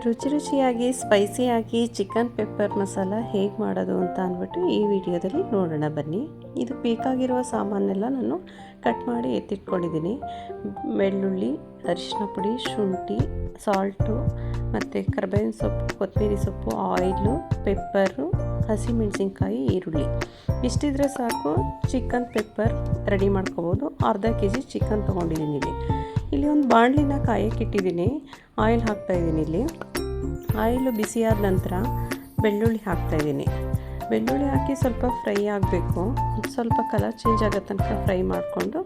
ರುಚಿ ರುಚಿಯಾಗಿ ಸ್ಪೈಸಿಯಾಗಿ chicken pepper masala ಹೇಗೆ ಮಾಡೋದು ಅಂತ ಅಂದ್ಬಿಟ್ಟು ಈ ವಿಡಿಯೋದಲ್ಲಿ ನೋಡೋಣ ಬನ್ನಿ. ಇದು ಬೇಕಾಗಿರುವ ಸಾಮಾನೆಲ್ಲ ನಾನು ಕಟ್ ಮಾಡಿ ಎತ್ತಿಟ್ಕೊಂಡಿದ್ದೀನಿ. ಬೆಳ್ಳುಳ್ಳಿ, ಅರಿಶಿನ ಪುಡಿ, ಶುಂಠಿ, ಸಾಲ್ಟು ಮತ್ತು ಕರಿಬೇವಿನ ಸೊಪ್ಪು, ಕೊತ್ತಂಬರಿ ಸೊಪ್ಪು, ಆಯಿಲು, ಪೆಪ್ಪರು, ಹಸಿಮೆಣಸಿನ್ಕಾಯಿ, ಈರುಳ್ಳಿ ಇಷ್ಟಿದ್ರೆ ಸಾಕು ಚಿಕನ್ ಪೆಪ್ಪರ್ ರೆಡಿ ಮಾಡ್ಕೋಬೋದು. ಅರ್ಧ ಕೆಜಿ ಚಿಕನ್ ತೊಗೊಂಡಿದ್ದೀನಿ. ಇಲ್ಲಿ ಒಂದು ಬಾಣಲಿನ ಕಾಯಕ್ಕಿಟ್ಟಿದ್ದೀನಿ. ಆಯಿಲ್ ಹಾಕ್ತಾಯಿದ್ದೀನಿ. ಇಲ್ಲಿ ಆಯಿಲು ಬಿಸಿಯಾದ ನಂತರ ಬೆಳ್ಳುಳ್ಳಿ ಹಾಕ್ತಾಯಿದ್ದೀನಿ. ಬೆಳ್ಳುಳ್ಳಿ ಹಾಕಿ ಸ್ವಲ್ಪ ಫ್ರೈ ಆಗಬೇಕು. ಸ್ವಲ್ಪ ಕಲರ್ ಚೇಂಜ್ ಆಗೋ ತನಕ ಫ್ರೈ ಮಾಡಿಕೊಂಡು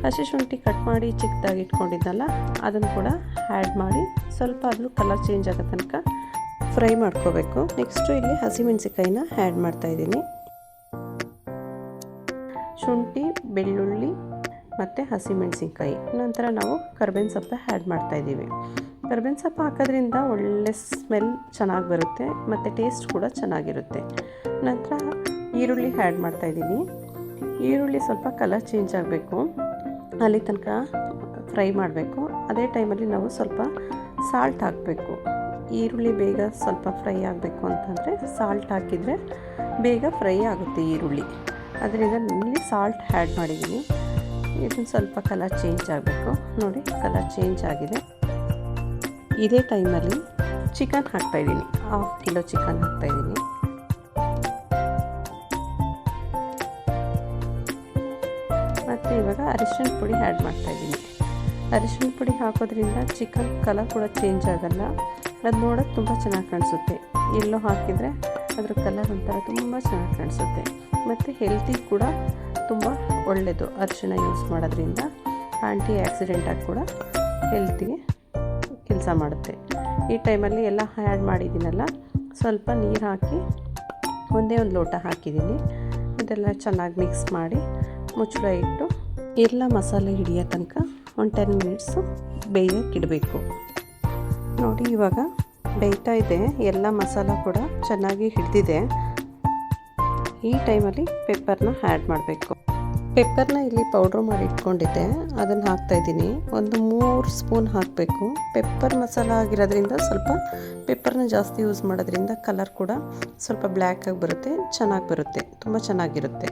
ಹಸಿ ಶುಂಠಿ ಕಟ್ ಮಾಡಿ ಚಿಕ್ಕದಾಗಿ ಇಟ್ಕೊಂಡಿದ್ದಲ್ಲ ಅದನ್ನು ಕೂಡ ಆ್ಯಡ್ ಮಾಡಿ ಸ್ವಲ್ಪ ಅದು ಕಲರ್ ಚೇಂಜ್ ಆಗೋ ತನಕ ಫ್ರೈ ಮಾಡ್ಕೋಬೇಕು. ನೆಕ್ಸ್ಟು ಇಲ್ಲಿ ಹಸಿಮೆಣಸಿಕಾಯಿನ ಆ್ಯಡ್ ಮಾಡ್ತಾಯಿದ್ದೀನಿ. ಶುಂಠಿ, ಬೆಳ್ಳುಳ್ಳಿ ಮತ್ತು ಹಸಿಮೆಣಸಿನ್ಕಾಯಿ ನಂತರ ನಾವು ಕರಿಬೇವಿನ ಸೊಪ್ಪು ಆ್ಯಡ್ ಮಾಡ್ತಾಯಿದ್ದೀವಿ. ಕರಿಬೇವಿನ ಸೊಪ್ಪು ಹಾಕೋದ್ರಿಂದ ಒಳ್ಳೆ ಸ್ಮೆಲ್ ಚೆನ್ನಾಗಿ ಬರುತ್ತೆ ಮತ್ತು ಟೇಸ್ಟ್ ಕೂಡ ಚೆನ್ನಾಗಿರುತ್ತೆ. ನಂತರ ಈರುಳ್ಳಿ ಆ್ಯಡ್ ಮಾಡ್ತಾಯಿದ್ದೀನಿ. ಈರುಳ್ಳಿ ಸ್ವಲ್ಪ ಕಲರ್ ಚೇಂಜ್ ಆಗಬೇಕು, ಅಲ್ಲಿ ತನಕ ಫ್ರೈ ಮಾಡಬೇಕು. ಅದೇ ಟೈಮಲ್ಲಿ ನಾವು ಸ್ವಲ್ಪ ಸಾಲ್ಟ್ ಹಾಕಬೇಕು. ಈರುಳ್ಳಿ ಬೇಗ ಸ್ವಲ್ಪ ಫ್ರೈ ಆಗಬೇಕು ಅಂತಂದರೆ ಸಾಲ್ಟ್ ಹಾಕಿದರೆ ಬೇಗ ಫ್ರೈ ಆಗುತ್ತೆ ಈರುಳ್ಳಿ. ಅದರಿಂದ ಇಲ್ಲಿ ಸಾಲ್ಟ್ ಆ್ಯಡ್ ಮಾಡಿದ್ದೀನಿ. ಇದನ್ನು ಸ್ವಲ್ಪ ಕಲರ್ ಚೇಂಜ್ ಆಗಬೇಕು. ನೋಡಿ, ಕಲರ್ ಚೇಂಜ್ ಆಗಿದೆ. ಇದೇ ಟೈಮಲ್ಲಿ ಚಿಕನ್ ಹಾಕ್ತಾಯಿದ್ದೀನಿ. 1/2 ಕಿಲೋ ಚಿಕನ್ ಹಾಕ್ತಾಯಿದ್ದೀನಿ. ಮತ್ತು ಇವಾಗ ಅರಿಶಿನ ಪುಡಿ ಆ್ಯಡ್ ಮಾಡ್ತಾಯಿದ್ದೀನಿ. ಅರಿಶಿನ ಪುಡಿ ಹಾಕೋದ್ರಿಂದ ಚಿಕನ್ ಕಲರ್ ಕೂಡ ಚೇಂಜ್ ಆಗೋಲ್ಲ. ಅದು ನೋಡೋಕ್ಕೆ ತುಂಬ ಚೆನ್ನಾಗಿ ಕಾಣಿಸುತ್ತೆ. ಎಲ್ಲೋ ಹಾಕಿದರೆ ಅದ್ರ ಕಲರ್ ಒಂಥರ ತುಂಬ ಚೆನ್ನಾಗಿ ಕಾಣಿಸುತ್ತೆ. ಮತ್ತು ಹೆಲ್ತಿ ಕೂಡ ತುಂಬ ಒಳ್ಳೆಯದು. ಅರಿಶಿನ ಯೂಸ್ ಮಾಡೋದ್ರಿಂದ ಆ್ಯಂಟಿ ಆಕ್ಸಿಡೆಂಟಾಗಿ ಕೂಡ ಹೆಲ್ತಿಗೆ ಕೆಲಸ ಮಾಡುತ್ತೆ. ಈ ಟೈಮಲ್ಲಿ ಎಲ್ಲ ಆ್ಯಡ್ ಮಾಡಿದ್ದೀನಲ್ಲ, ಸ್ವಲ್ಪ ನೀರು ಹಾಕಿ ಒಂದೇ ಒಂದು ಲೋಟ ಹಾಕಿದ್ದೀನಿ. ಇದೆಲ್ಲ ಚೆನ್ನಾಗಿ ಮಿಕ್ಸ್ ಮಾಡಿ ಮುಚ್ಚಳ ಇಟ್ಟು ಎಲ್ಲ ಮಸಾಲೆ ಹಿಡಿಯೋ ತನಕ ಒಂದು 10 ಮಿನಿಟ್ಸು ಬೇಯೋಕ್ಕಿಡಬೇಕು. ನೋಡಿ, ಇವಾಗ ಬೇಯ್ತಾ ಇದೆ. ಎಲ್ಲ ಮಸಾಲ ಕೂಡ ಚೆನ್ನಾಗಿ ಹಿಡಿದಿದೆ. ಈ ಟೈಮಲ್ಲಿ ಪೆಪ್ಪರ್ನ ಆ್ಯಡ್ ಮಾಡಬೇಕು. ಪೆಪ್ಪರ್ನ ಇಲ್ಲಿ ಪೌಡ್ರ್ ಮಾಡಿ ಇಟ್ಕೊಂಡಿದ್ದೆ, ಅದನ್ನು ಹಾಕ್ತಾಯಿದ್ದೀನಿ. ಒಂದು 3 ಸ್ಪೂನ್ ಹಾಕಬೇಕು. ಪೆಪ್ಪರ್ ಮಸಾಲ ಆಗಿರೋದ್ರಿಂದ ಸ್ವಲ್ಪ ಪೆಪ್ಪರ್ನ ಜಾಸ್ತಿ ಯೂಸ್ ಮಾಡೋದ್ರಿಂದ ಕಲರ್ ಕೂಡ ಸ್ವಲ್ಪ ಬ್ಲ್ಯಾಕಾಗಿ ಬರುತ್ತೆ, ಚೆನ್ನಾಗಿ ಬರುತ್ತೆ, ತುಂಬ ಚೆನ್ನಾಗಿರುತ್ತೆ.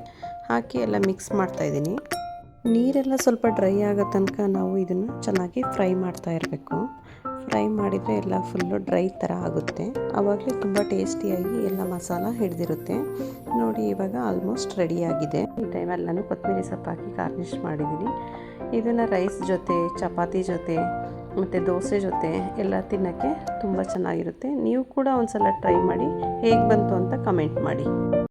ಹಾಕಿ ಎಲ್ಲ ಮಿಕ್ಸ್ ಮಾಡ್ತಾಯಿದ್ದೀನಿ. ನೀರೆಲ್ಲ ಸ್ವಲ್ಪ ಡ್ರೈ ಆಗೋ ತನಕ ನಾವು ಇದನ್ನು ಚೆನ್ನಾಗಿ ಫ್ರೈ ಮಾಡ್ತಾ ಇರಬೇಕು. ಫ್ರೈ ಮಾಡಿದರೆ ಎಲ್ಲ ಫುಲ್ಲು ಡ್ರೈ ಥರ ಆಗುತ್ತೆ. ಆವಾಗಲೇ ತುಂಬ ಟೇಸ್ಟಿಯಾಗಿ ಎಲ್ಲ ಮಸಾಲ ಹಿಡಿದಿರುತ್ತೆ. ನೋಡಿ, ಇವಾಗ ಆಲ್ಮೋಸ್ಟ್ ರೆಡಿಯಾಗಿದೆ. ಈ ಟೈಮಲ್ಲಿ ನಾನು ಕೊತ್ತಂಬರಿ ಸೊಪ್ಪು ಹಾಕಿ ಗಾರ್ನಿಷ್ ಮಾಡಿದ್ದೀನಿ. ಇದನ್ನು ರೈಸ್ ಜೊತೆ, ಚಪಾತಿ ಜೊತೆ ಮತ್ತು ದೋಸೆ ಜೊತೆ ಎಲ್ಲ ತಿನ್ನೋಕ್ಕೆ ತುಂಬ ಚೆನ್ನಾಗಿರುತ್ತೆ. ನೀವು ಕೂಡ ಒಂದು ಸಲ ಟ್ರೈ ಮಾಡಿ, ಹೇಗೆ ಬಂತು ಅಂತ ಕಮೆಂಟ್ ಮಾಡಿ.